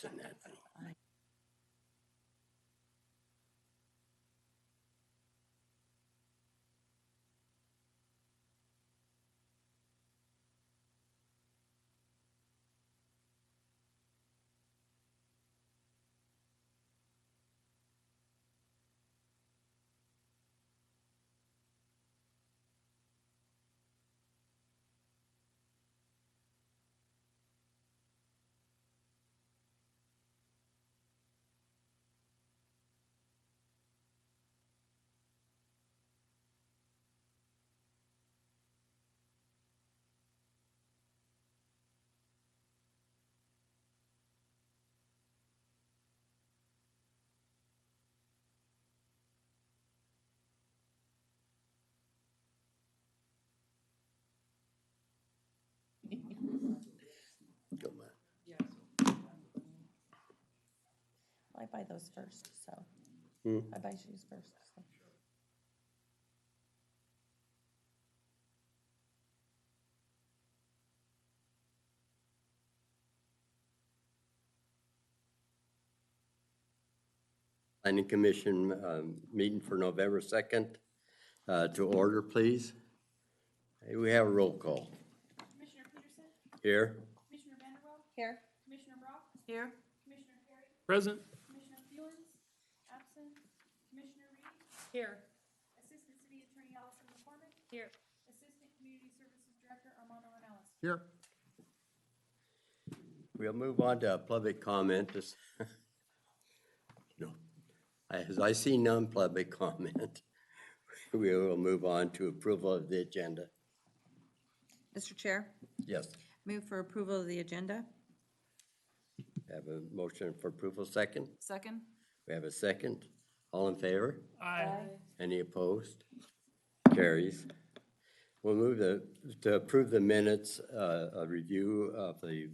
votes in that thing. Go, man. I buy those first, so. I buy shoes first, so. Planning Commission meeting for November 2nd to order, please. Hey, we have a roll call. Commissioner Peterson? Here. Commissioner Vanderwell? Here. Commissioner Brock? Here. Commissioner Perry? Present. Commissioner Fewens? Absent. Commissioner Reed? Here. Assistant City Attorney Allison McCormick? Here. Assistant Community Services Director Armando Ornelas? Here. We'll move on to public comment. No, as I see none public comment, we will move on to approval of the agenda. Mr. Chair, Yes, move for approval of the agenda. have a motion for approval, second. Second. We have a second. All in favor? Aye. Any opposed? Carries. We'll move to approve the minutes, a review of the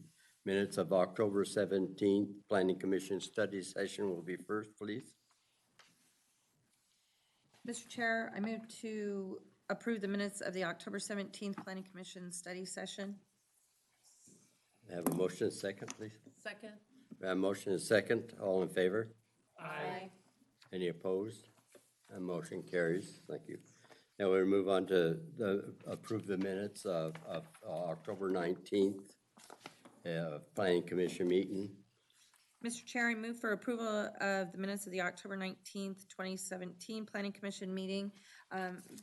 minutes of October 17th. Planning Commission study session will be first, please. Mr. Chair, I move to approve the minutes of the October 17th Planning Commission study session. Have a motion, second, please. Second. We have a motion and second. All in favor? Aye. Any opposed? That motion carries. Thank you. Now we'll move on to approve the minutes of October 19th, Planning Commission meeting. Mr. Chair, I move for approval of the minutes of the October 19th, 2017 Planning Commission meeting,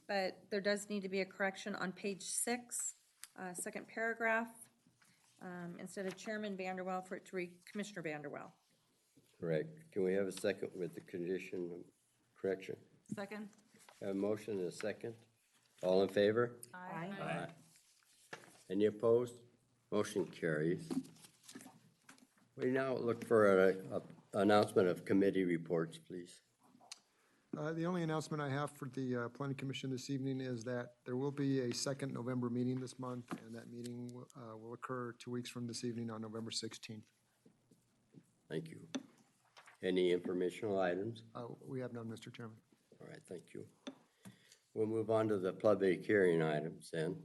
but there does need to be a correction on page 6, second paragraph. Instead of Chairman Vanderwell, for it to read Commissioner Vanderwell. Correct. Can we have a second with the condition correction? Second. Have a motion and a second. All in favor? Aye. Aye. Any opposed? Motion carries. We now look for an announcement of committee reports, please. The only announcement I have for the Planning Commission this evening is that there will be a second November meeting this month, and that meeting will occur 2 weeks from this evening on November 16th. Thank you. Any informational items? We have none, Mr. Chairman. All right, thank you. We'll move on to the public hearing items then.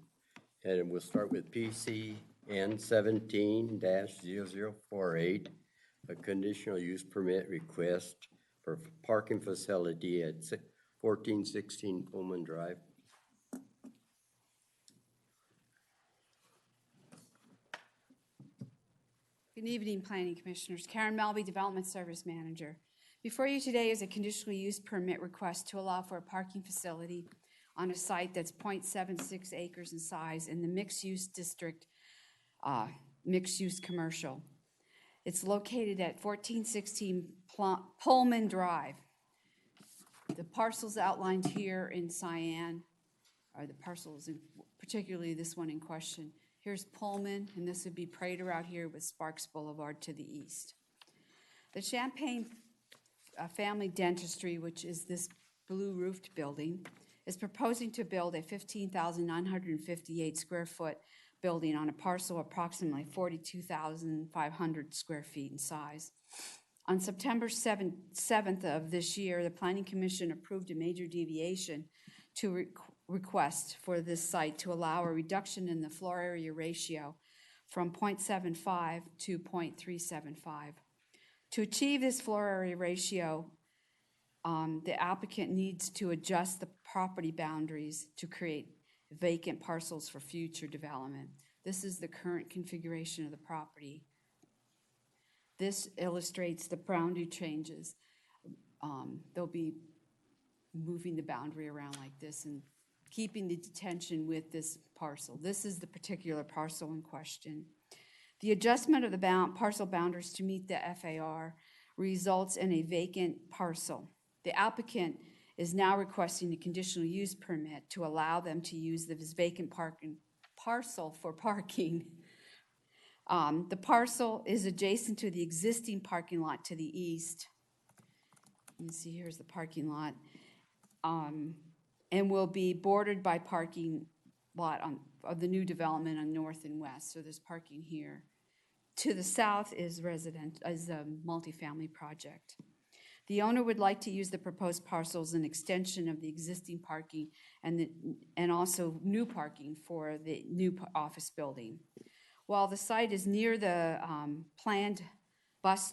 And we'll start with PCN 17-0048, a conditional use permit request for parking facility at 1416 Pullman Drive. Good evening, Planning Commissioners. Karen Melby, Development Service Manager. Before you today is a conditional use permit request to allow for a parking facility on a site that's 0.76 acres in size in the mixed-use district, mixed-use commercial. It's located at 1416 Pullman Drive. The parcels outlined here in cyan are the parcels, particularly this one in question. Here's Pullman, and this would be Prater out here with Sparks Boulevard to the east. The Champaign Family Dentistry, which is this blue roofed building, is proposing to build a 15,958 square foot building on a parcel approximately 42,500 square feet in size. On September 7th of this year, the Planning Commission approved a major deviation to request for this site to allow a reduction in the floor area ratio from 0.75 to 0.375. To achieve this floor area ratio, the applicant needs to adjust the property boundaries to create vacant parcels for future development. This is the current configuration of the property. This illustrates the boundary changes. They'll be moving the boundary around like this and keeping the detention with this parcel. This is the particular parcel in question. The adjustment of the parcel boundaries to meet the FAR results in a vacant parcel. The applicant is now requesting a conditional use permit to allow them to use this vacant parcel for parking. The parcel is adjacent to the existing parking lot to the east. You can see here's the parking lot. And will be bordered by parking lot of the new development on north and west. So there's parking here. To the south is a multifamily project. The owner would like to use the proposed parcel as an extension of the existing parking and also new parking for the new office building. While the site is near the planned bus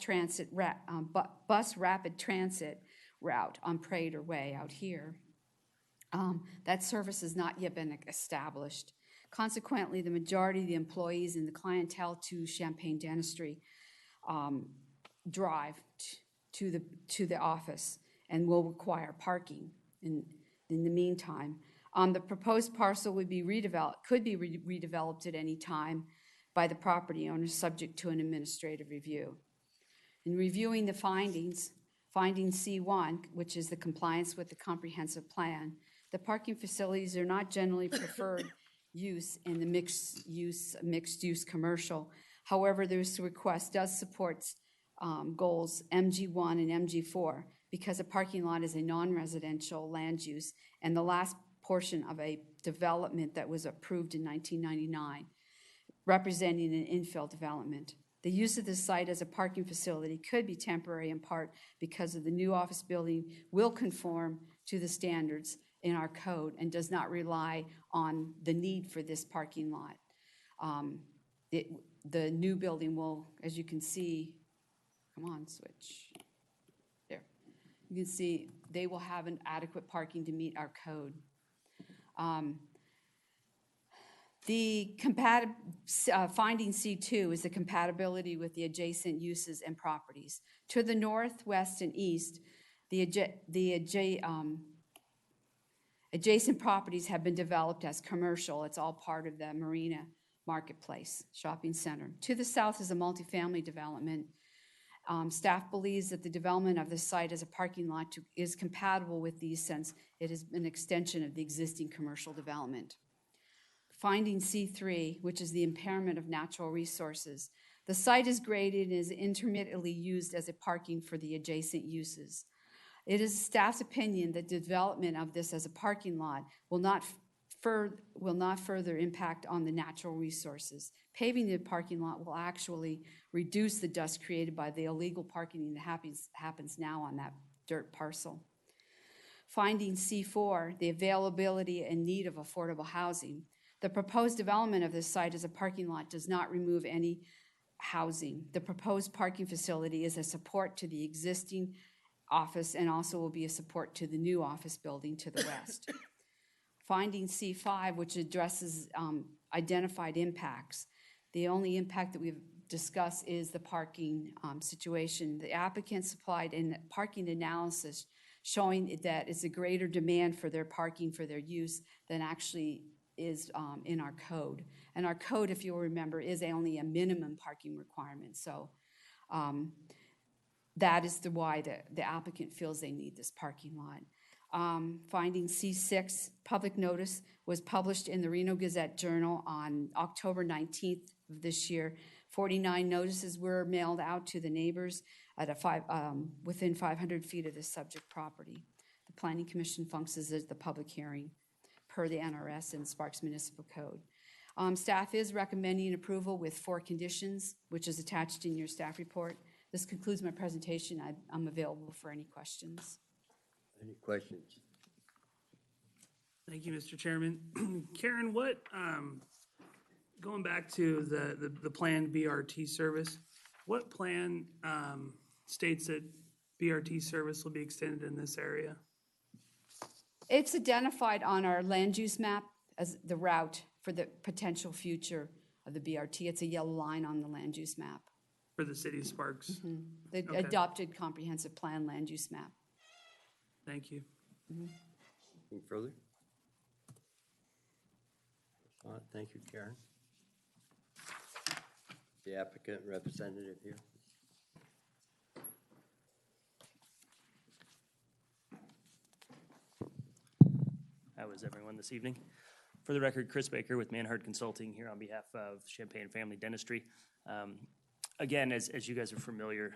rapid transit route on Prater Way out here, that service has not yet been established. Consequently, the majority of the employees and the clientele to Champaign Dentistry drive to the office and will require parking in the meantime. The proposed parcel could be redeveloped at any time by the property owner, subject to an administrative review. In reviewing the findings, finding C1, which is the compliance with the comprehensive plan, the parking facilities are not generally preferred use in the mixed-use commercial. However, this request does support goals MG1 and MG4 because a parking lot is a non-residential land use and the last portion of a development that was approved in 1999, representing an infill development. The use of this site as a parking facility could be temporary in part because of the new office building will conform to the standards in our code and does not rely on the need for this parking lot. The new building will, as you can see, come on, switch. There. You can see they will have an adequate parking to meet our code. Finding C2 is the compatibility with the adjacent uses and properties. To the north, west, and east, the adjacent properties have been developed as commercial. It's all part of the Marina Marketplace Shopping Center. To the south is a multifamily development. Staff believes that the development of the site as a parking lot is compatible with these since it is an extension of the existing commercial development. Finding C3, which is the impairment of natural resources. The site is graded and is intermittently used as a parking for the adjacent uses. It is staff's opinion that development of this as a parking lot will not further impact on the natural resources. Paving the parking lot will actually reduce the dust created by the illegal parking that happens now on that dirt parcel. Finding C4, the availability and need of affordable housing. The proposed development of this site as a parking lot does not remove any housing. The proposed parking facility is a support to the existing office and also will be a support to the new office building to the west. Finding C5, which addresses identified impacts. The only impact that we've discussed is the parking situation. The applicant supplied a parking analysis showing that it's a greater demand for their parking for their use than actually is in our code. And our code, if you'll remember, is only a minimum parking requirement. So that is why the applicant feels they need this parking lot. Finding C6, public notice was published in the Reno Gazette-Journal on October 19th of this year. 49 notices were mailed out to the neighbors at within 500 feet of the subject property. The Planning Commission functions as the public hearing per the NRS and Sparks Municipal Code. Staff is recommending approval with 4 conditions, which is attached in your staff report. This concludes my presentation. I'm available for any questions. Any questions? Thank you, Mr. Chairman. Karen, what, going back to the planned BRT service, what plan states that BRT service will be extended in this area? It's identified on our land use map as the route for the potential future of the BRT. It's a yellow line on the land use map, For the city of Sparks? the Okay. adopted comprehensive plan land use map. Thank you. Anything further? If not, thank you, Karen. The applicant representative here. How is everyone this evening? For the record, Chris Baker with Manhard Consulting here on behalf of Champaign Family Dentistry. Again, as you guys are familiar,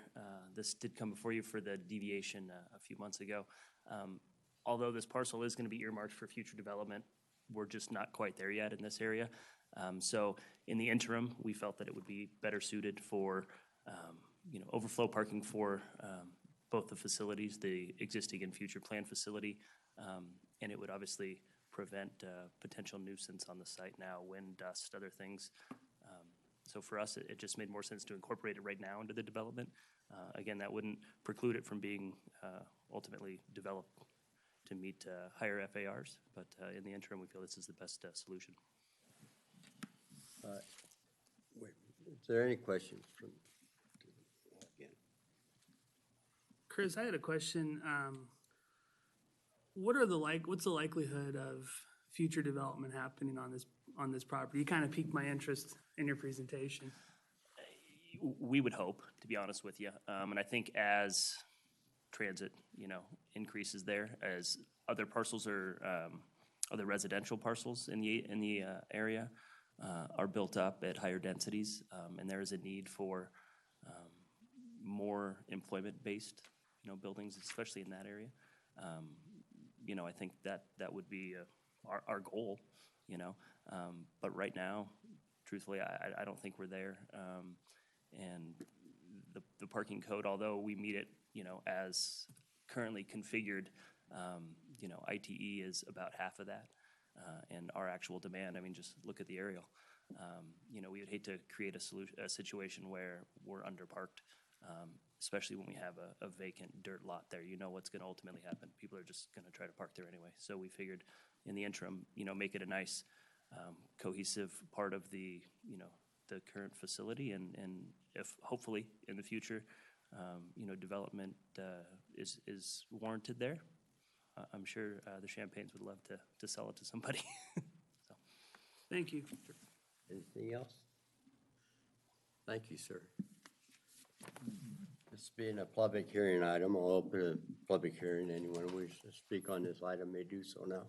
this did come before you for the deviation a few months ago. Although this parcel is going to be earmarked for future development, we're just not quite there yet in this area. So in the interim, we felt that it would be better suited for overflow parking for both the facilities, the existing and future planned facility, and it would obviously prevent potential nuisance on the site now, wind, dust, other things. So for us, it just made more sense to incorporate it right now into the development. Again, that wouldn't preclude it from being ultimately developed to meet higher FARs, but in the interim, we feel this is the best solution. Wait, is there any questions from? Again, Chris, I had a question. What's the likelihood of future development happening on this property? You kind of piqued my interest in your presentation. We would hope, to be honest with you. And I think as transit, increases there, as other parcels other residential parcels in the area are built up at higher densities, and there is a need for more employment-based, buildings, especially in that area. I think that would be our goal, but right now, truthfully, I don't think we're there. And the parking code, although we meet it, as currently configured, ITE is about half of that. And our actual demand, just look at the aerial. We would hate to create a situation where we're underparked, especially when we have a vacant dirt lot there. You know what's going to ultimately happen. People are just going to try to park there anyway. So we figured in the interim, make it a nice cohesive part of the current facility, and if hopefully in the future, development is warranted there, I'm sure the Champagnes would love to sell it to somebody. So. Thank you. anything else? Thank you, sir. This being a public hearing item, I'll open a public hearing. Anyone who wishes to speak on this item may do so now.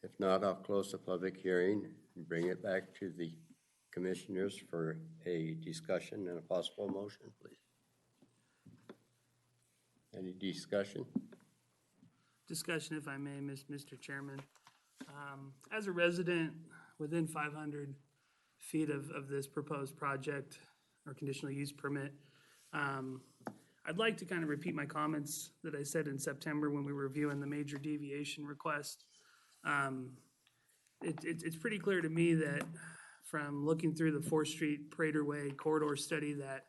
If not, I'll close the public hearing and bring it back to the commissioners for a discussion and a possible motion, please. Any discussion? Discussion, if I may, Mr. Chairman. As a resident within 500 feet of this proposed project or conditional use permit, I'd like to kind of repeat my comments that I said in September when we were reviewing the major deviation request. It's pretty clear to me that from looking through the 4th Street Prater Way corridor study that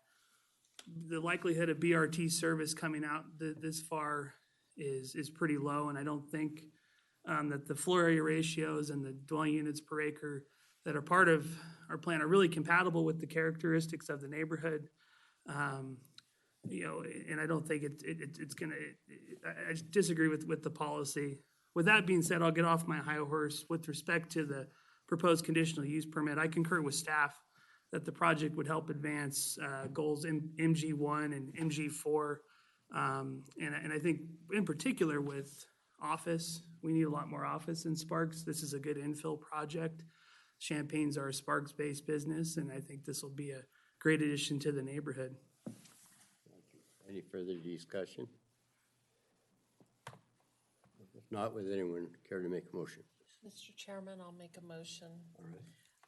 the likelihood of BRT service coming out this far is pretty low, and I don't think that the floor area ratios and the dwelling units per acre that are part of our plan are really compatible with the characteristics of the neighborhood. And I don't think it's gonna. I disagree with the policy. With that being said, I'll get off my high horse with respect to the proposed conditional use permit. I concur with staff that the project would help advance goals in MG1 and MG4. And I think in particular with office, we need a lot more office in Sparks. This is a good infill project. Champagnes are a Sparks-based business, and I think this will be a great addition to the neighborhood. Any further discussion? If not, would anyone care to make a motion? Mr. Chairman, I'll make a motion. All right.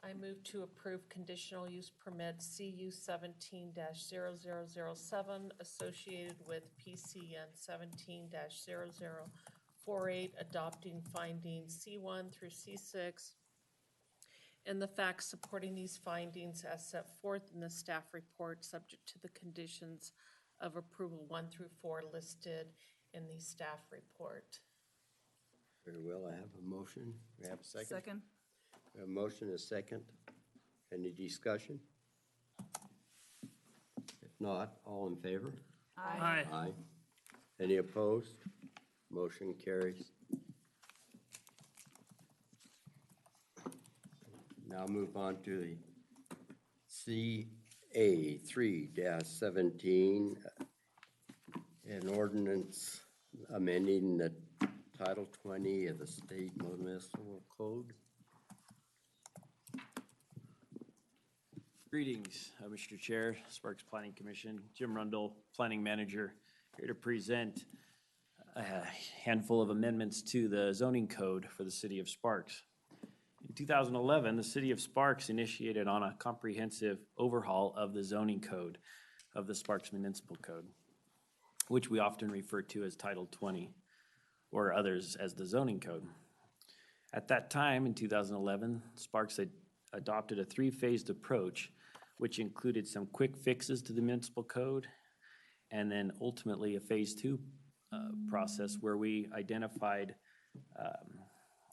I move to approve conditional use permit CU 17-0007 associated with PCN 17-0048, adopting findings C1 through C6 and the facts supporting these findings as set forth in the staff report, subject to the conditions of approval 1 through 4 listed in the staff report. Very well, I have a motion. We have a second? Second. We have a motion, a second. Any discussion? If not, all in favor? Aye. Aye. Any opposed? Motion carries. Now move on to the CA 3-17, an ordinance amending the Title 20 of the State Municipal Code. Greetings, Mr. Chair, Sparks Planning Commission, Jim Rundle, Planning Manager, here to present a handful of amendments to the zoning code for the city of Sparks. In 2011, the city of Sparks initiated on a comprehensive overhaul of the zoning code of the Sparks Municipal Code, which we often refer to as Title 20, or others as the zoning code. At that time, in 2011, Sparks had adopted a three-phased approach, which included some quick fixes to the municipal code, and then ultimately a phase 2 process where we identified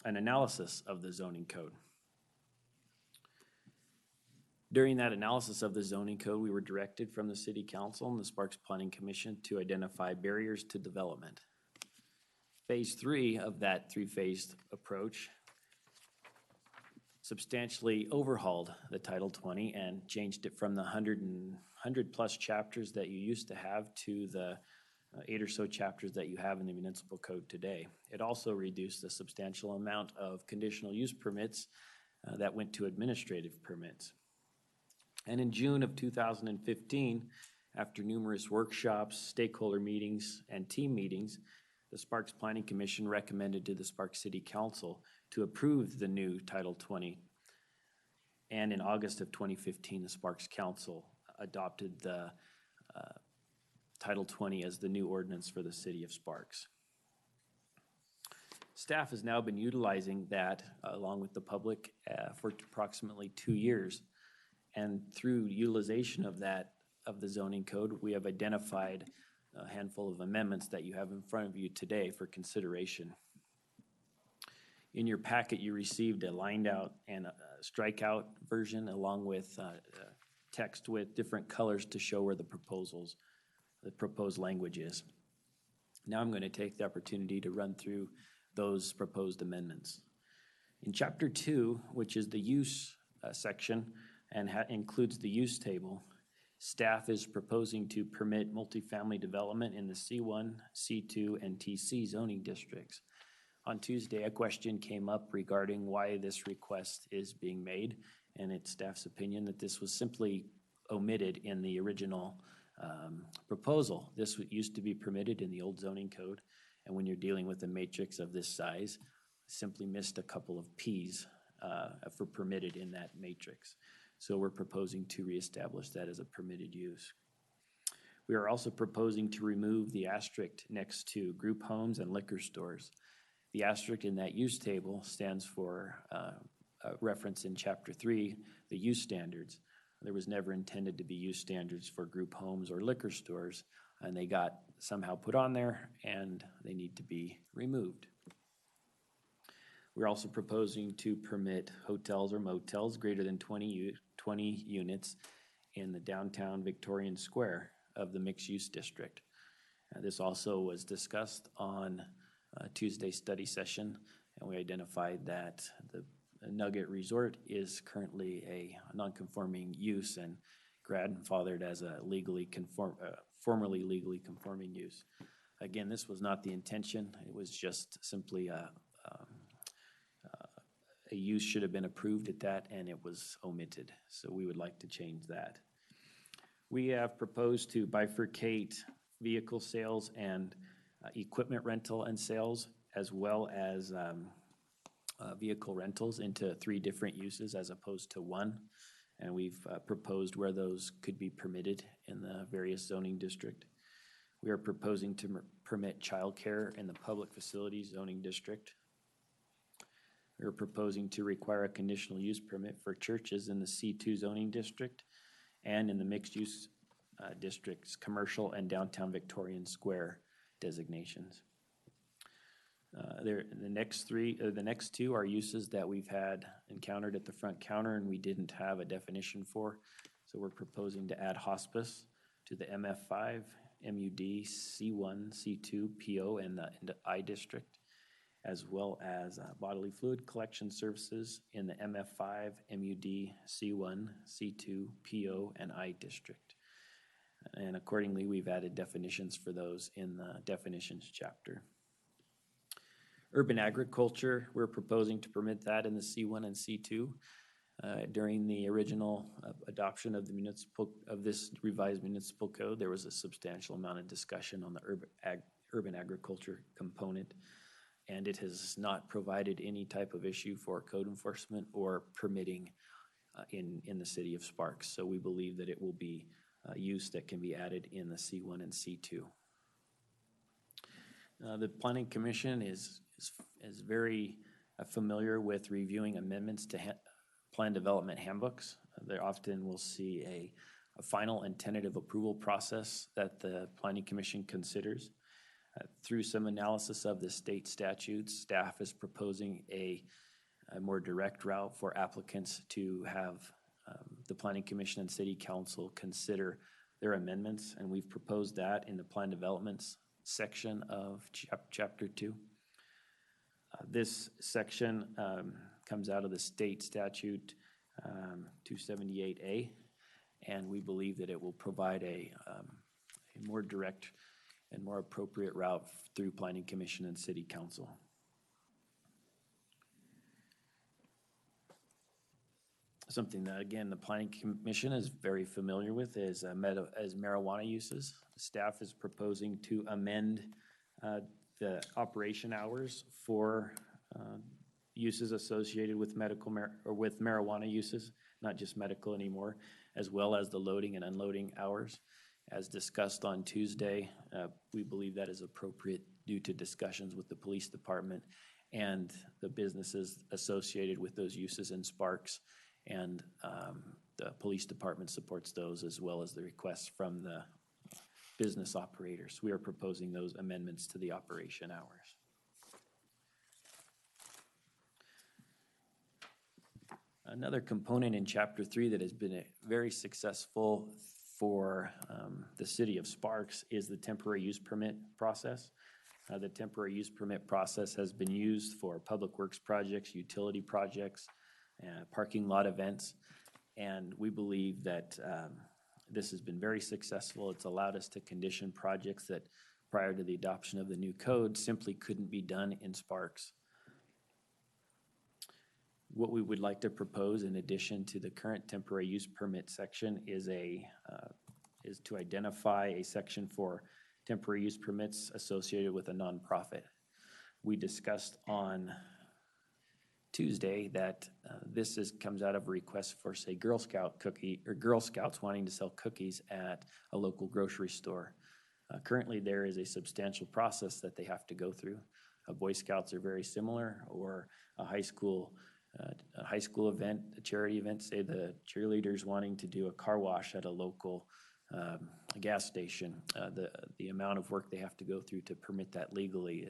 an analysis of the zoning code. During that analysis of the zoning code, we were directed from the City Council and the Sparks Planning Commission to identify barriers to development. Phase 3 of that three-phased approach substantially overhauled the Title 20 and changed it from the 100 plus chapters that you used to have to the 8 or so chapters that you have in the municipal code today. It also reduced a substantial amount of conditional use permits that went to administrative permits. And in June of 2015, after numerous workshops, stakeholder meetings, and team meetings, the Sparks Planning Commission recommended to the Sparks City Council to approve the new Title 20. And in August of 2015, the Sparks Council adopted the Title 20 as the new ordinance for the city of Sparks. Staff has now been utilizing that along with the public for approximately 2 years. And through utilization of that, of the zoning code, we have identified a handful of amendments that you have in front of you today for consideration. In your packet, you received a lined out and a strikeout version along with text with different colors to show where the proposed language is. Now I'm going to take the opportunity to run through those proposed amendments. In Chapter 2, which is the use section and includes the use table, staff is proposing to permit multifamily development in the C1, C2, and TC zoning districts. On Tuesday, a question came up regarding why this request is being made, and it's staff's opinion that this was simply omitted in the original proposal. This used to be permitted in the old zoning code, and when you're dealing with a matrix of this size, simply missed a couple of Ps for permitted in that matrix. So we're proposing to reestablish that as a permitted use. We are also proposing to remove the asterisk next to group homes and liquor stores. The asterisk in that use table stands for a reference in Chapter 3, the use standards. There was never intended to be use standards for group homes or liquor stores, and they got somehow put on there, and they need to be removed. We're also proposing to permit hotels or motels greater than 20 units in the downtown Victorian Square of the mixed-use district. This also was discussed on Tuesday's study session, and we identified that the Nugget Resort is currently a non-conforming use and grandfathered as a formerly legally conforming use. Again, this was not the intention. It was just simply a use should have been approved at that, and it was omitted. So we would like to change that. We have proposed to bifurcate vehicle sales and equipment rental and sales, as well as vehicle rentals into 3 different uses as opposed to 1. And we've proposed where those could be permitted in the various zoning district. We are proposing to permit childcare in the public facilities zoning district. We're proposing to require a conditional use permit for churches in the C2 zoning district and in the mixed-use districts, commercial and downtown Victorian Square designations. The next two are uses that we've had encountered at the front counter and we didn't have a definition for. So we're proposing to add hospice to the MF5, MUD, C1, C2, PO, and the I district, as well as bodily fluid collection services in the MF5, MUD, C1, C2, PO, and I district. And accordingly, we've added definitions for those in the definitions chapter. Urban agriculture, we're proposing to permit that in the C1 and C2. During the original adoption of this revised municipal code, there was a substantial amount of discussion on the urban agriculture component, and it has not provided any type of issue for code enforcement or permitting in the city of Sparks. So we believe that it will be use that can be added in the C1 and C2. The Planning Commission is very familiar with reviewing amendments to plan development handbooks. They often will see a final and tentative approval process that the Planning Commission considers. Through some analysis of the state statutes, staff is proposing a more direct route for applicants to have the Planning Commission and City Council consider their amendments, and we've proposed that in the plan developments section of chapter 2. This section comes out of the state statute 278A, and we believe that it will provide a more direct and more appropriate route through Planning Commission and City Council. Something that, again, the Planning Commission is very familiar with is marijuana uses. Staff is proposing to amend the operation hours for uses associated with with marijuana uses, not just medical anymore, as well as the loading and unloading hours. As discussed on Tuesday, we believe that is appropriate due to discussions with the police department and the businesses associated with those uses in Sparks. And the police department supports those as well as the requests from the business operators. We are proposing those amendments to the operation hours. Another component in Chapter 3 that has been very successful for the city of Sparks is the temporary use permit process. The temporary use permit process has been used for public works projects, utility projects, parking lot events, and we believe that this has been very successful. It's allowed us to condition projects that prior to the adoption of the new code simply couldn't be done in Sparks. What we would like to propose in addition to the current temporary use permit section is to identify a section for temporary use permits associated with a nonprofit. We discussed on Tuesday that this comes out of a request for, say, Girl Scouts wanting to sell cookies at a local grocery store. Currently, there is a substantial process that they have to go through. Boy Scouts are very similar, or a high school event, a charity event, say the cheerleaders wanting to do a car wash at a local gas station. The amount of work they have to go through to permit that legally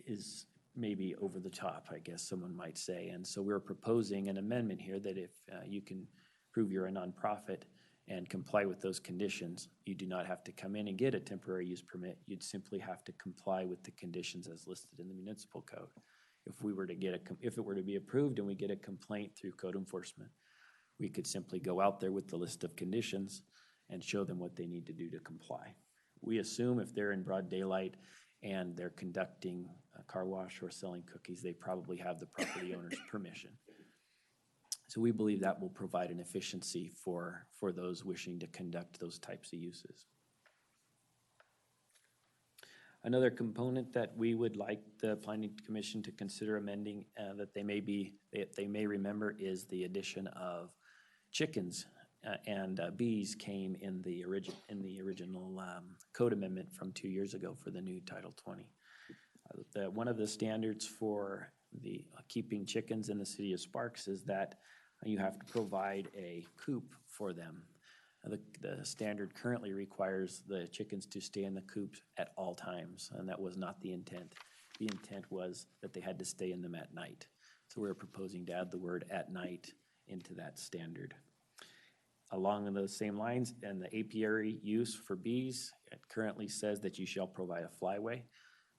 is maybe over the top, I guess someone might say. And so we're proposing an amendment here that if you can prove you're a nonprofit and comply with those conditions, you do not have to come in and get a temporary use permit. You'd simply have to comply with the conditions as listed in the municipal code. If it were to be approved and we get a complaint through code enforcement, we could simply go out there with the list of conditions and show them what they need to do to comply. We assume if they're in broad daylight and they're conducting a car wash or selling cookies, they probably have the property owner's permission. So we believe that will provide an efficiency for those wishing to conduct those types of uses. Another component that we would like the Planning Commission to consider amending that they may remember is the addition of chickens and bees came in the original code amendment from 2 years ago for the new Title 20. One of the standards for the keeping chickens in the city of Sparks is that you have to provide a coop for them. The standard currently requires the chickens to stay in the coop at all times, and that was not the intent. The intent was that they had to stay in them at night. So we're proposing to add the word "at night" into that standard. Along those same lines, and the apiary use for bees, it currently says that you shall provide a flyway.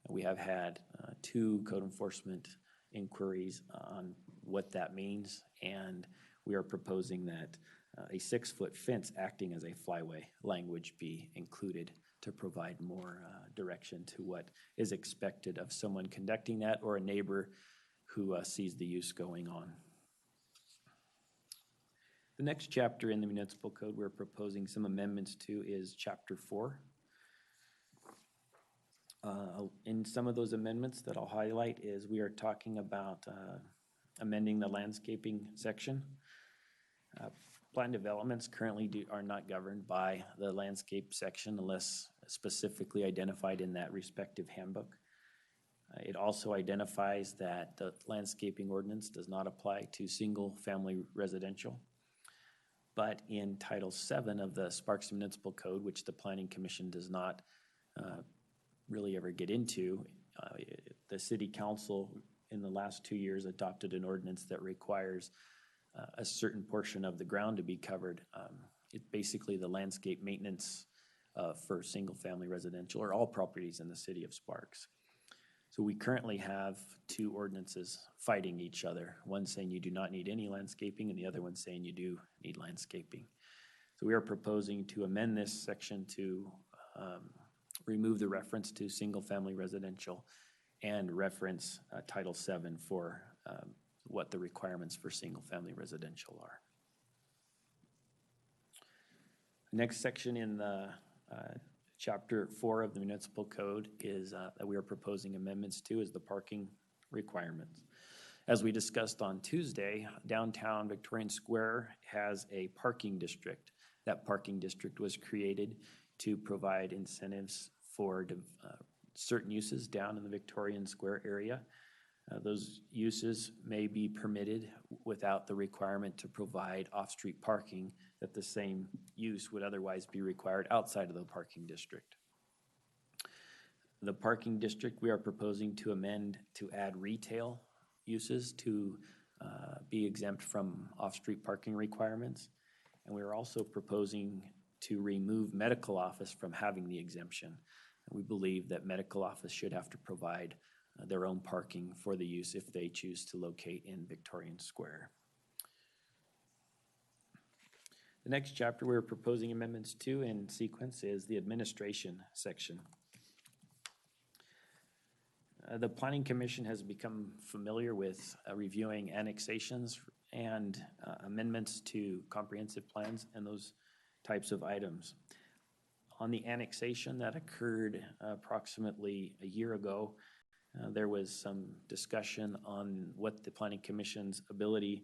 We have had 2 code enforcement inquiries on what that means, and we are proposing that a 6-foot fence acting as a flyway language be included to provide more direction to what is expected of someone conducting that or a neighbor who sees the use going on. The next chapter in the municipal code we're proposing some amendments to is Chapter 4. In some of those amendments that I'll highlight is we are talking about amending the landscaping section. Plan developments currently are not governed by the landscape section unless specifically identified in that respective handbook. It also identifies that the landscaping ordinance does not apply to single-family residential. But in Title VII of the Sparks Municipal Code, which the Planning Commission does not really ever get into, the City Council in the last 2 years adopted an ordinance that requires a certain portion of the ground to be covered. It's basically the landscape maintenance for single-family residential or all properties in the city of Sparks. So we currently have 2 ordinances fighting each other. One saying you do not need any landscaping and the other one saying you do need landscaping. So we are proposing to amend this section to remove the reference to single-family residential and reference Title VII for what the requirements for single-family residential are. Next section in the Chapter 4 of the municipal code is that we are proposing amendments to is the parking requirements. As we discussed on Tuesday, downtown Victorian Square has a parking district. That parking district was created to provide incentives for certain uses down in the Victorian Square area. Those uses may be permitted without the requirement to provide off-street parking that the same use would otherwise be required outside of the parking district. The parking district we are proposing to amend to add retail uses to be exempt from off-street parking requirements. And we are also proposing to remove medical office from having the exemption. We believe that medical office should have to provide their own parking for the use if they choose to locate in Victorian Square. The next chapter we're proposing amendments to in sequence is the administration section. The Planning Commission has become familiar with reviewing annexations and amendments to comprehensive plans and those types of items. On the annexation that occurred approximately a year ago, there was some discussion on what the Planning Commission's ability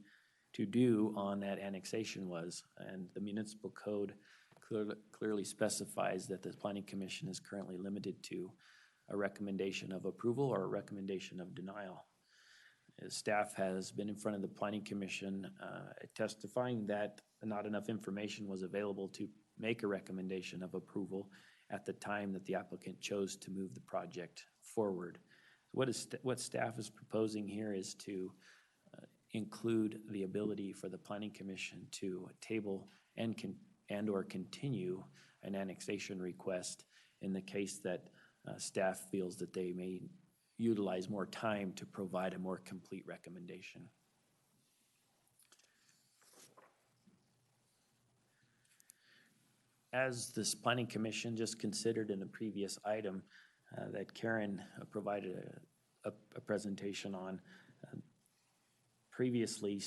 to do on that annexation was, and the municipal code clearly specifies that the Planning Commission is currently limited to a recommendation of approval or a recommendation of denial. Staff has been in front of the Planning Commission testifying that not enough information was available to make a recommendation of approval at the time that the applicant chose to move the project forward. What staff is proposing here is to include the ability for the Planning Commission to table and or continue an annexation request in the case that staff feels that they may utilize more time to provide a more complete recommendation. As this Planning Commission just considered in the previous item that Karen provided a presentation on, previously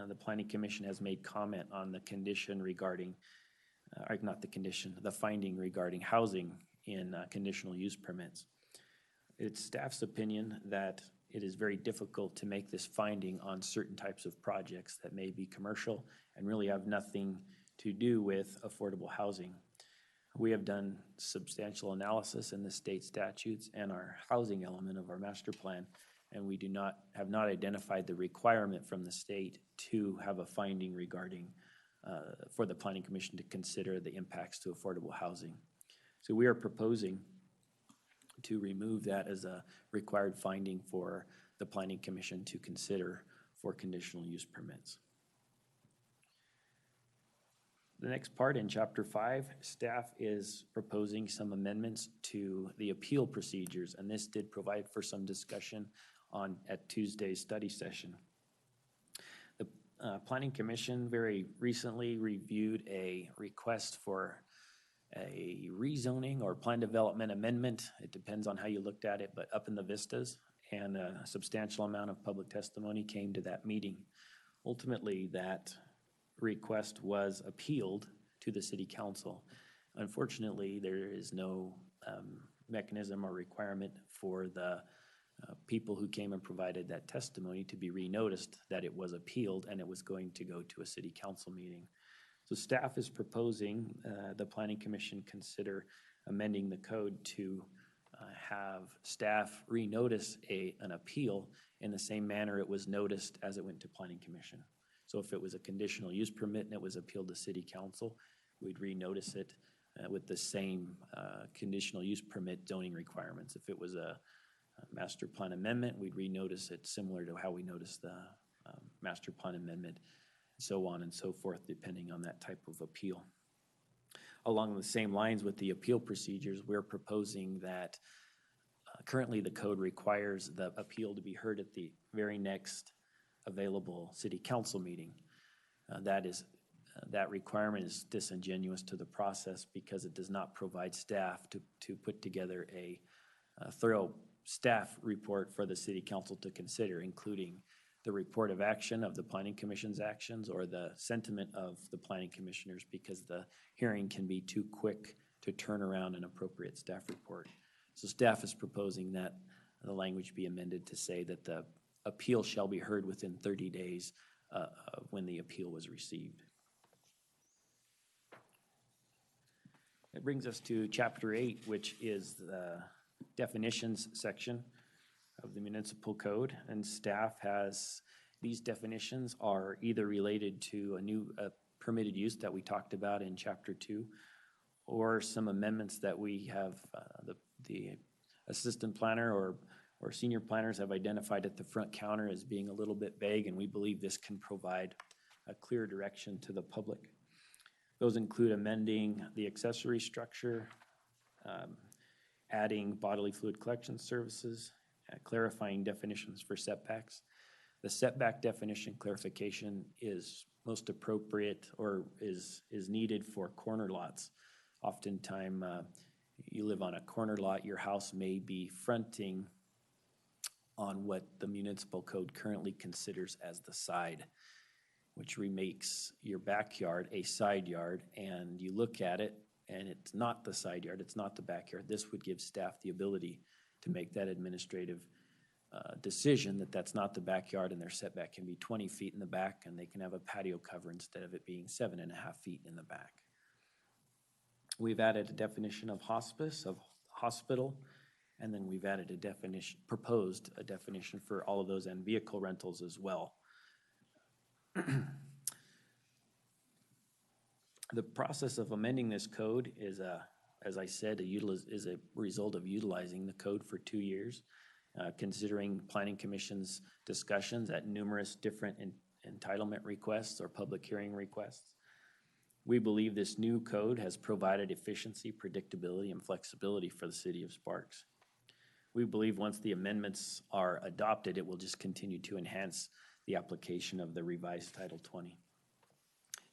the Planning Commission has made comment on the condition regarding, or not the condition, the finding regarding housing in conditional use permits. It's staff's opinion that it is very difficult to make this finding on certain types of projects that may be commercial and really have nothing to do with affordable housing. We have done substantial analysis in the state statutes and our housing element of our master plan and we have not identified the requirement from the state to have a finding regarding, for the Planning Commission to consider the impacts to affordable housing. So we are proposing to remove that as a required finding for the Planning Commission to consider for conditional use permits. The next part in Chapter 5, staff is proposing some amendments to the appeal procedures, and this did provide for some discussion at Tuesday's study session. The Planning Commission very recently reviewed a request for a rezoning or plan development amendment. It depends on how you looked at it, but up in the vistas, and a substantial amount of public testimony came to that meeting. Ultimately, that request was appealed to the city council. Unfortunately, there is no mechanism or requirement for the people who came and provided that testimony to be renoticed that it was appealed and it was going to go to a city council meeting. So staff is proposing the Planning Commission consider amending the code to have staff renotice an appeal in the same manner it was noticed as it went to Planning Commission. So if it was a conditional use permit and it was appealed to city council, we'd renotice it with the same conditional use permit zoning requirements. If it was a master plan amendment, we'd renotice it similar to how we noticed the master plan amendment, so on and so forth, depending on that type of appeal. Along the same lines with the appeal procedures, we're proposing that currently the code requires the appeal to be heard at the very next available city council meeting. That requirement is disingenuous to the process because it does not provide staff to put together a thorough staff report for the city council to consider, including the report of action of the Planning Commission's actions or the sentiment of the planning commissioners, because the hearing can be too quick to turn around an appropriate staff report. So staff is proposing that the language be amended to say that the appeal shall be heard within 30 days of when the appeal was received. That brings us to Chapter 8, which is the definitions section of the municipal code, and staff has, these definitions are either related to a new permitted use that we talked about in Chapter 2, or some amendments that we have, the assistant planner or senior planners have identified at the front counter as being a little bit vague, and we believe this can provide a clear direction to the public. Those include amending the accessory structure, adding bodily fluid collection services, clarifying definitions for setbacks. The setback definition clarification is most appropriate or is needed for corner lots. Oftentimes, you live on a corner lot, your house may be fronting on what the municipal code currently considers as the side, which remakes your backyard a side yard, and you look at it and it's not the side yard, it's not the backyard. This would give staff the ability to make that administrative decision that that's not the backyard, and their setback can be 20 feet in the back, and they can have a patio cover instead of it being 7.5 feet in the back. We've added a definition of hospice, of hospital, and then we've added a definition, proposed a definition for all of those and vehicle rentals as well. The process of amending this code is, as I said, is a result of utilizing the code for 2 years, considering Planning Commission's discussions at numerous different entitlement requests or public hearing requests. We believe this new code has provided efficiency, predictability, and flexibility for the city of Sparks. We believe once the amendments are adopted, it will just continue to enhance the application of the revised Title 20.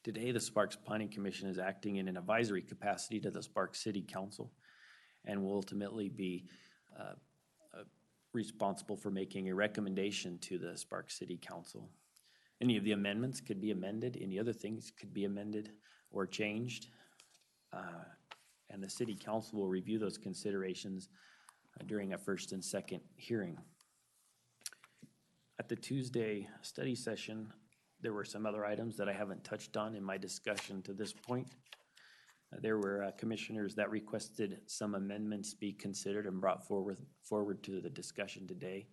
Today, the Sparks Planning Commission is acting in an advisory capacity to the Sparks City Council and will ultimately be responsible for making a recommendation to the Sparks City Council. Any of the amendments could be amended, any other things could be amended or changed, and the City Council will review those considerations during a first and second hearing. At the Tuesday study session, there were some other items that I haven't touched on in my discussion to this point. There were commissioners that requested some amendments be considered and brought forward to the discussion today.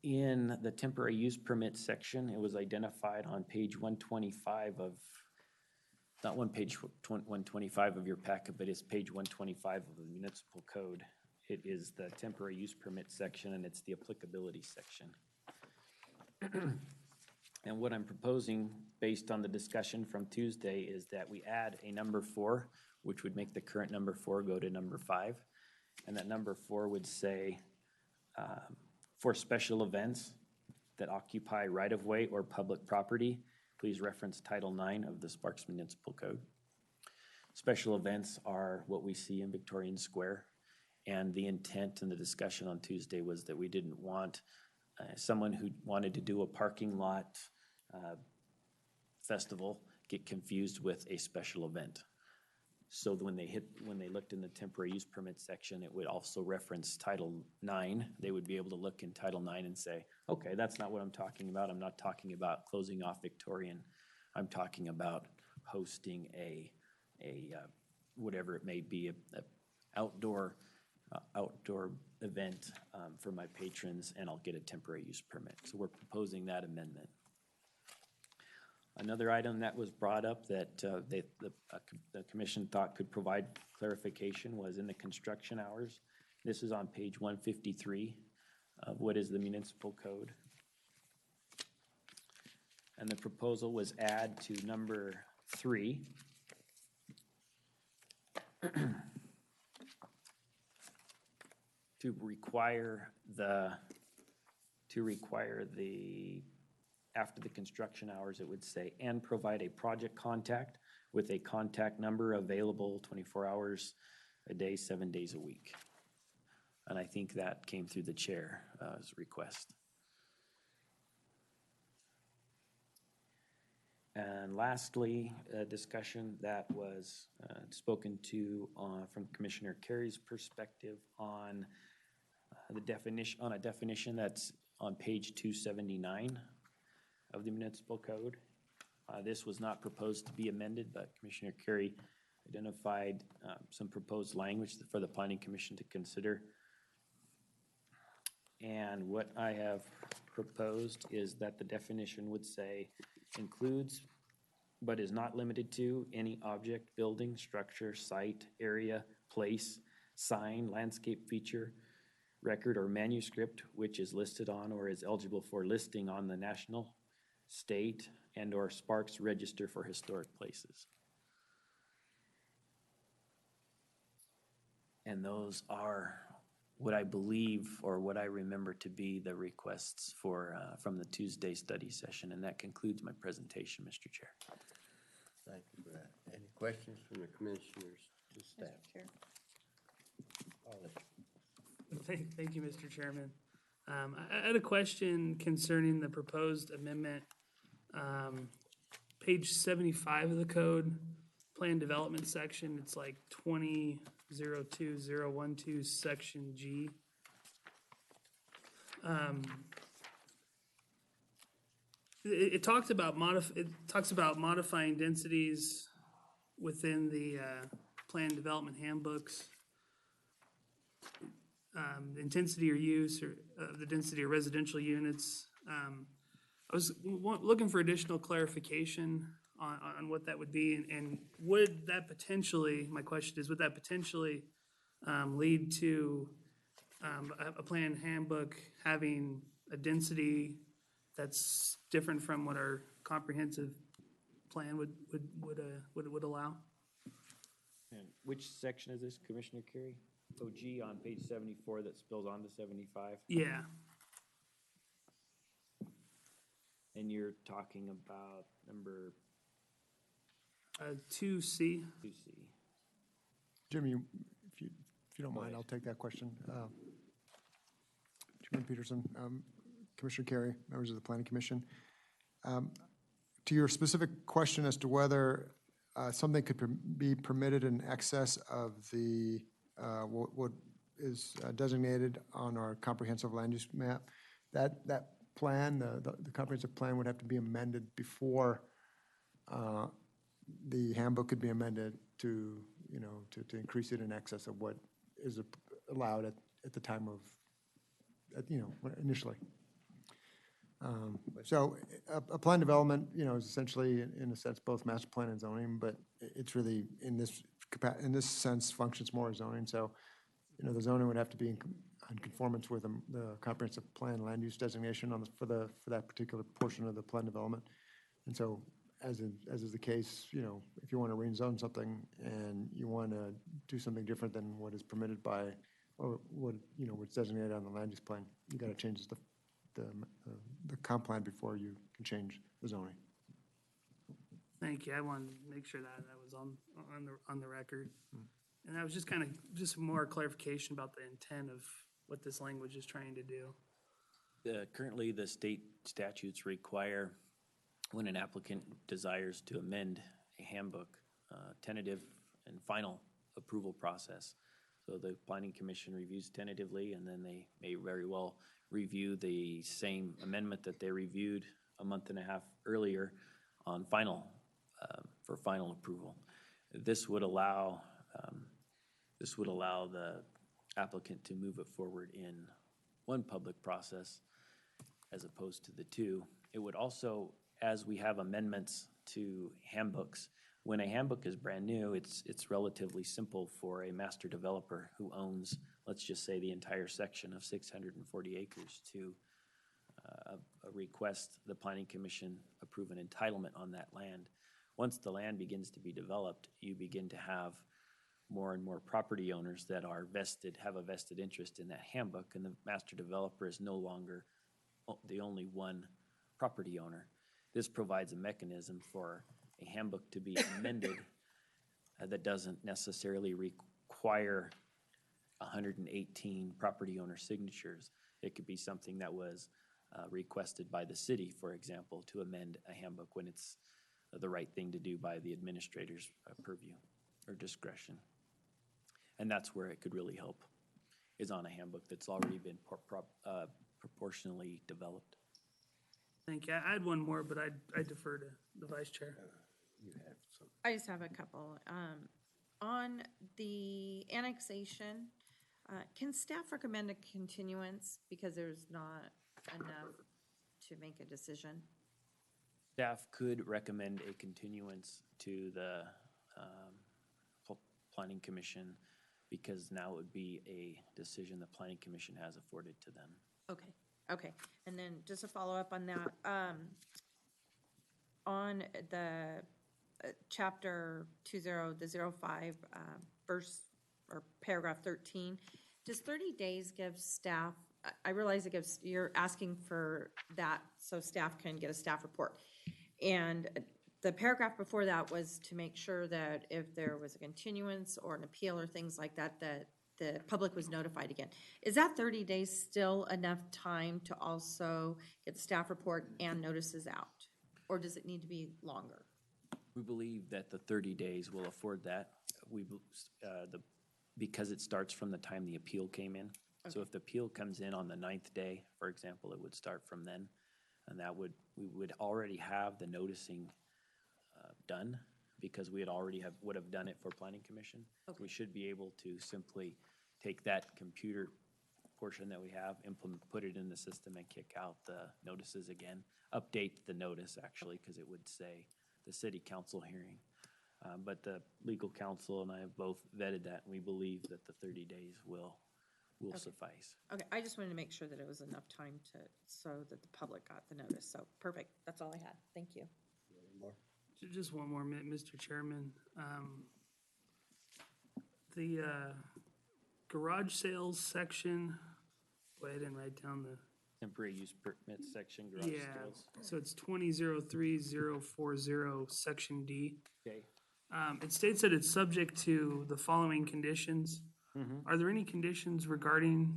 In the temporary use permit section, it was identified on page 125 of, not one page 125 of your packet, but it's page 125 of the municipal code. It is the temporary use permit section, and it's the applicability section. And what I'm proposing, based on the discussion from Tuesday, is that we add a number 4, which would make the current number 4 go to number 5. And that number 4 would say, for special events that occupy right-of-way or public property, please reference Title IX of the Sparks Municipal Code. Special events are what we see in Victorian Square, and the intent in the discussion on Tuesday was that we didn't want someone who wanted to do a parking lot festival get confused with a special event. So when they looked in the temporary use permit section, it would also reference Title IX. They would be able to look in Title IX and say, okay, that's not what I'm talking about. I'm not talking about closing off Victorian. I'm talking about hosting a whatever it may be, a outdoor event for my patrons, and I'll get a temporary use permit. So we're proposing that amendment. Another item that was brought up that the commission thought could provide clarification was in the construction hours. This is on page 153 of what is the municipal code. And the proposal was add to number 3. To require the after the construction hours, it would say, and provide a project contact with a contact number available 24 hours a day, 7 days a week. And I think that came through the chair's request. And lastly, a discussion that was spoken to from Commissioner Carey's perspective on the definition, on a definition that's on page 279 of the municipal code. This was not proposed to be amended, but Commissioner Carey identified some proposed language for the Planning Commission to consider. And what I have proposed is that the definition would say, includes but is not limited to any object, building, structure, site, area, place, sign, landscape feature, record, or manuscript which is listed on or is eligible for listing on the national, state, and or Sparks Register for Historic Places. And those are what I believe, or what I remember to be the requests for from the Tuesday study session. And that concludes my presentation, Mr. Chair. Thank you for that. Any questions from the commissioners to staff? Mr. Chair. I'll let you- Thank you, Mr. Chairman. I had a question concerning the proposed amendment. Page 75 of the code, plan development section, it's like 20.02.012, section G. It talks about modifying densities within the plan development handbooks. Intensity or use or the density of residential units. I was looking for additional clarification on what that would be, and would that potentially, my question is, would that potentially lead to a plan handbook having a density that's different from what our comprehensive plan would allow? And which section is this, Commissioner Carey? OG on page 74 that spills onto 75? Yeah. And you're talking about number 2C. 2C. Jimmy, if you don't mind, I'll take that question. Chairman Peterson, Commissioner Carey, members of the Planning Commission. To your specific question as to whether something could be permitted in excess of the what is designated on our comprehensive land use map, that plan, the comprehensive plan would have to be amended before the handbook could be amended to increase it in excess of what is allowed at the time of initially. So a plan development, is essentially, in a sense, both master plan and zoning, but it's really, in this sense, functions more as zoning. So, the zoning would have to be in conformance with the comprehensive plan land use designation for that particular portion of the plan development. And so, as is the case, if you want to rezone something and you want to do something different than what is permitted by, or what's designated on the land use plan, you got to change the comp plan before you can change the zoning. Thank you. I wanted to make sure that was on the record. And that was just more clarification about the intent of what this language is trying to do. Currently, the state statutes require, when an applicant desires to amend a handbook, tentative and final approval process. So the planning commission reviews tentatively, and then they may very well review the same amendment that they reviewed a month and a half earlier on for final approval. This would allow the applicant to move it forward in one public process as opposed to the two. It would also, as we have amendments to handbooks, when a handbook is brand new, it's relatively simple for a master developer who owns, let's just say, the entire section of 640 acres to request the planning commission approve an entitlement on that land. Once the land begins to be developed, you begin to have more and more property owners that are have a vested interest in that handbook, and the master developer is no longer the only one property owner. This provides a mechanism for a handbook to be amended that doesn't necessarily require 118 property owner signatures. It could be something that was requested by the city, for example, to amend a handbook when it's the right thing to do by the administrator's purview or discretion. And that's where it could really help, is on a handbook that's already been proportionally developed. Thank you. I had one more, but I defer to the vice chair. I just have a couple. On the annexation, can staff recommend a continuance because there's not enough to make a decision? Staff could recommend a continuance to the planning commission because now it would be a decision the planning commission has afforded to them. Okay. And then just a follow-up on that. On the chapter 20, the 05, verse or paragraph 13, does 30 days give staff, I realize it gives, you're asking for that so staff can get a staff report. And the paragraph before that was to make sure that if there was a continuance or an appeal or things like that, that the public was notified again. Is that 30 days still enough time to also get the staff report and notices out? Or does it need to be longer? We believe that the 30 days will afford that. Because it starts from the time the appeal came in. Okay. So if the appeal comes in on the 9th day, for example, it would start from then. And we would already have the noticing done because we would have done it for planning commission. Okay. We should be able to simply take that computer portion that we have, put it in the system and kick out the notices again. Update the notice actually, because it would say the city council hearing. But the legal counsel and I have both vetted that, and we believe that the 30 days will suffice. Okay, I just wanted to make sure that it was enough time so that the public got the notice. So, perfect. That's all I had. Thank you. Just one more minute, Mr. Chairman. The garage sales section, I didn't write down the. Temporary use permit section, garage sales. So it's 20.03.040, section D. Okay. It states that it's subject to the following conditions. Mm-hmm. Are there any conditions regarding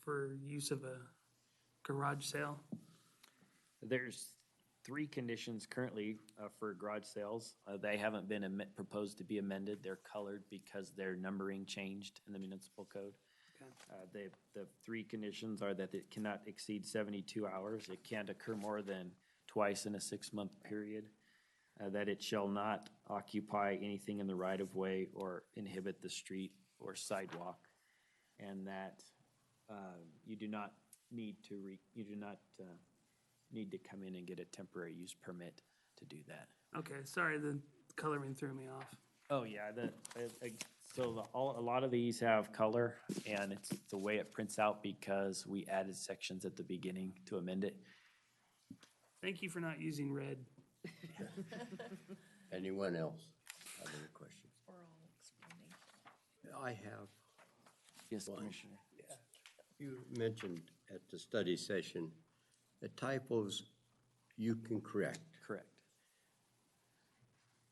for use of a garage sale? There's 3 conditions currently for garage sales. They haven't been proposed to be amended. They're colored because their numbering changed in the municipal code. Okay. The 3 conditions are that it cannot exceed 72 hours. It can't occur more than twice in a 6-month period. That it shall not occupy anything in the right-of-way or inhibit the street or sidewalk, and that you do not need to need to come in and get a temporary use permit to do that. Okay, sorry, the coloring threw me off. Oh, yeah, a lot of these have color, and it's the way it prints out because we added sections at the beginning to amend it. Thank you for not using red. Anyone else have any questions? Oral explanation. I have. Yes, One. Commissioner. You mentioned at the study session, the typos you can correct. Correct.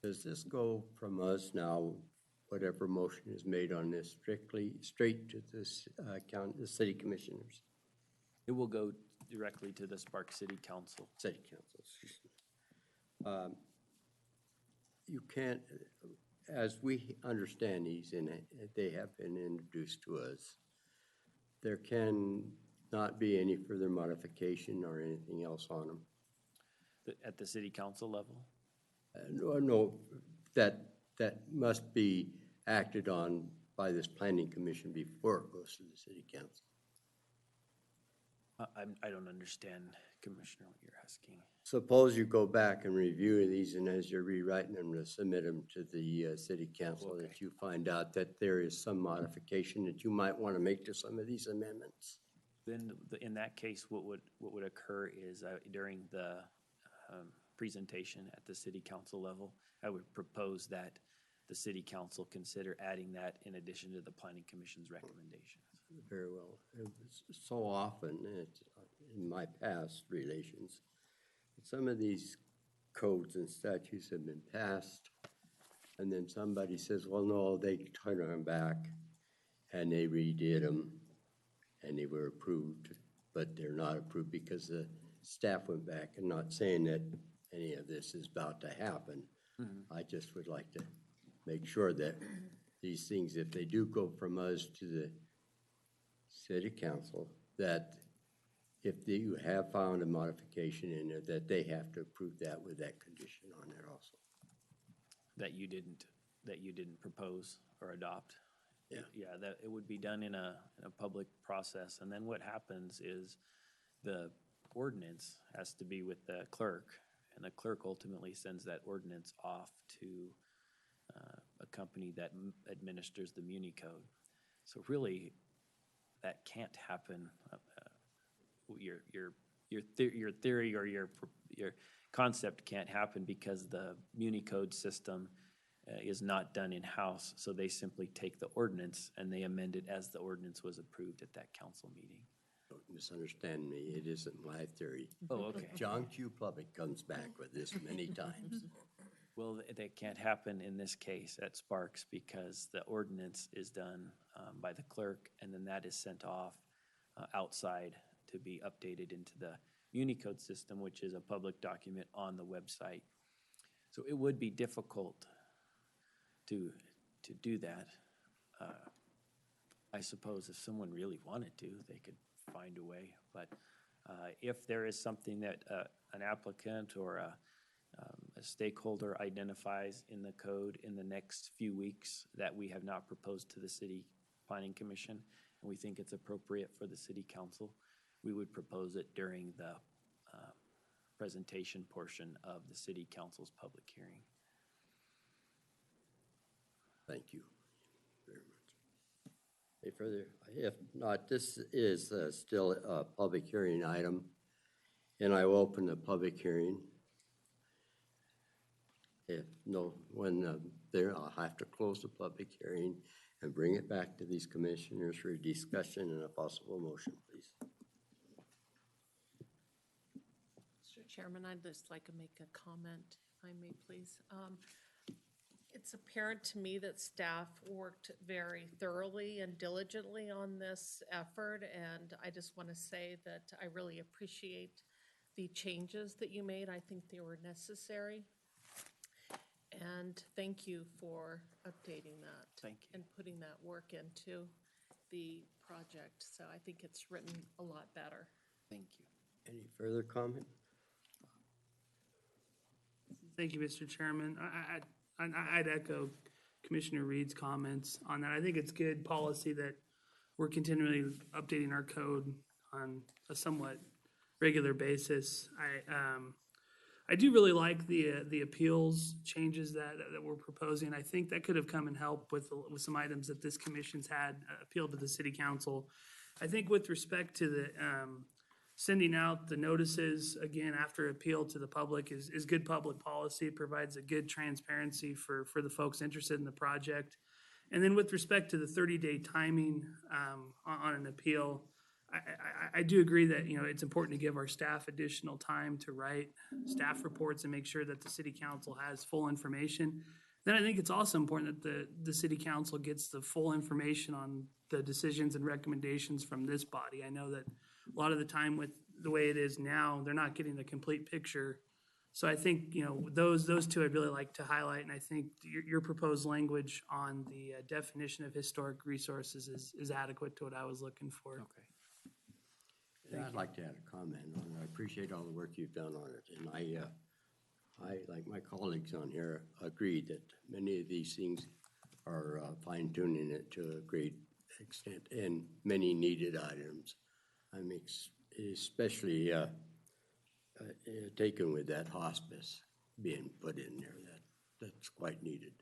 Does this go from us now, whatever motion is made on this, straight to this the city commissioners, It will go directly to the Spark City Council. city council, excuse me. You can't, as we understand these, and they have been introduced to us, there can not be any further modification or anything else on them. At the city council level? No, that must be acted on by this planning commission before it goes to the city council. I don't understand, Commissioner, what you're asking. Suppose you go back and review these, and as you're rewriting them to submit them to the city council, that you find out that there is some modification that you might want to make to some of these amendments. Then, in that case, what would occur is during the presentation at the city council level, I would propose that the city council consider adding that in addition to the planning commission's recommendations. Very well. It was so often, in my past relations, some of these codes and statutes have been passed, and then somebody says, well, no, they turn them back, and they redid them, and they were approved, but they're not approved because the staff went back. I'm not saying that any of this is about to happen. I just would like to make sure that these things, if they do go from us to the city council, that if you have found a modification in there, that they have to approve that with that condition on there also. That you didn't propose or adopt. Yeah. Yeah, that it would be done in a public process, and then what happens is the ordinance has to be with the clerk, and the clerk ultimately sends that ordinance off to a company that administers the Muni Code. So really, that can't happen. Your theory or your concept can't happen because the Muni Code system is not done in-house, so they simply take the ordinance and they amend it as the ordinance was approved at that council meeting. Don't misunderstand me, it isn't my theory. Oh, okay. John Q. Public comes back with this many times. Well, that can't happen in this case at Sparks because the ordinance is done by the clerk, and then that is sent off outside to be updated into the Unicode system, which is a public document on the website. So it would be difficult to do that. I suppose if someone really wanted to, they could find a way. But if there is something that an applicant or a stakeholder identifies in the code in the next few weeks that we have not proposed to the City Planning Commission, and we think it's appropriate for the City Council, we would propose it during the presentation portion of the City Council's public hearing. Thank you very much. Any further? If not, this is still a public hearing item, and I will open the public hearing. If no one there, I'll have to close the public hearing and bring it back to these commissioners for a discussion and a possible motion, please. Mr. Chairman, I'd just like to make a comment, if I may, please. It's apparent to me that staff worked very thoroughly and diligently on this effort, and I just want to say that I really appreciate the changes that you made. I think they were necessary. And thank you for updating that. Thank you. And putting that work into the project. So I think it's written a lot better. Thank you. Any further comment? Thank you, Mr. Chairman. I'd echo Commissioner Reed's comments on that. I think it's good policy that we're continually updating our code on a somewhat regular basis. I do really like the appeals changes that we're proposing. I think that could have come and helped with some items that this commission's had appealed to the city council. I think with respect to the sending out the notices, again, after appeal to the public is good public policy. It provides a good transparency for the folks interested in the project. And then with respect to the 30-day timing on an appeal, I do agree that, you know, it's important to give our staff additional time to write staff reports and make sure that the city council has full information. Then I think it's also important that the city council gets the full information on the decisions and recommendations from this body. I know that a lot of the time with the way it is now, they're not getting the complete picture. So I think, you know, those two I'd really like to highlight, and I think your proposed language on the definition of historic resources is adequate to what I was looking for. Okay. Yeah, I'd like to add a comment on it. I appreciate all the work you've done on it, and I, like my colleagues on here, agree that many of these things are fine tuning it to a great extent, and many needed items. I'm especially taken with that hospice being put in there. That's quite needed.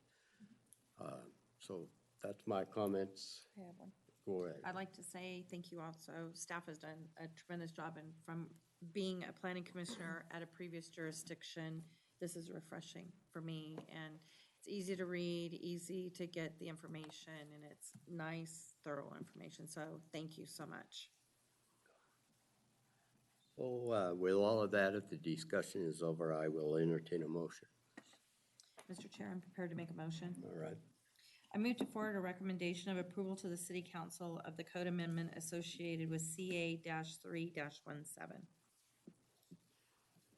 So that's my comments. I have one. Go ahead. I'd like to say thank you also. Staff has done a tremendous job, and from being a planning commissioner at a previous jurisdiction, this is refreshing for me, and it's easy to read, easy to get the information, and it's nice, thorough information, so thank you so much. So with all of that, if the discussion is over, I will entertain a motion. Mr. Chair, I'm prepared to make a motion. All right. I move to forward a recommendation of approval to the City Council of the code amendment associated with CA-3-17.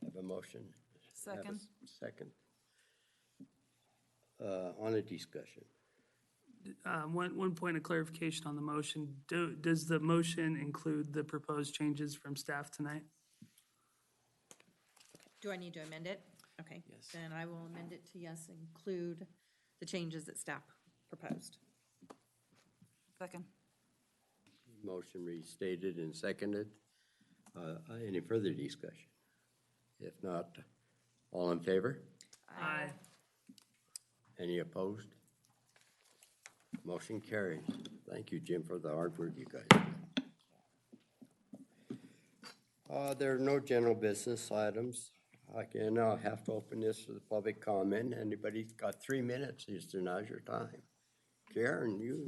Have a motion. Have a Second. Second. On a discussion. One point of clarification on the motion. Does the motion include the proposed changes from staff tonight? Do I need to amend it? Okay. Yes. Then I will amend it to yes, include the changes that staff proposed. Second. Motion restated and seconded. Any further discussion? If not, all in favor? Aye. Any opposed? Motion carries. Thank you, Jim, for the hard work you guys did. There are no general business items. Again, now have to open this for the public comment. Anybody's got 3 minutes, now's your time. Karen, you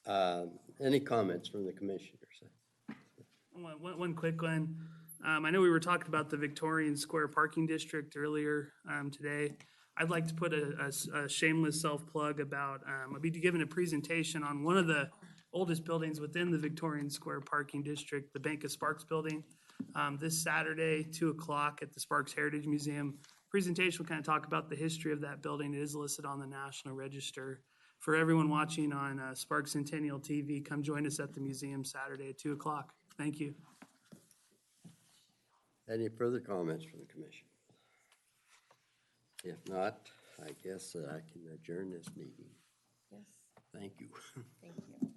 know. Any comments from the commissioners? One quick one. I know we were talking about the Victorian Square Parking District earlier today. I'd like to put a shameless self-plug about, I'll be giving a presentation on one of the oldest buildings within the Victorian Square Parking District, the Bank of Sparks building, this Saturday, 2 o'clock at the Sparks Heritage Museum. Presentation will kind of talk about the history of that building. It is listed on the National Register. For everyone watching on Sparks Centennial TV, come join us at the museum Saturday at 2 o'clock. Thank you. Any further comments from the commission? If not, I guess I can adjourn this meeting. Yes, Thank you. thank you.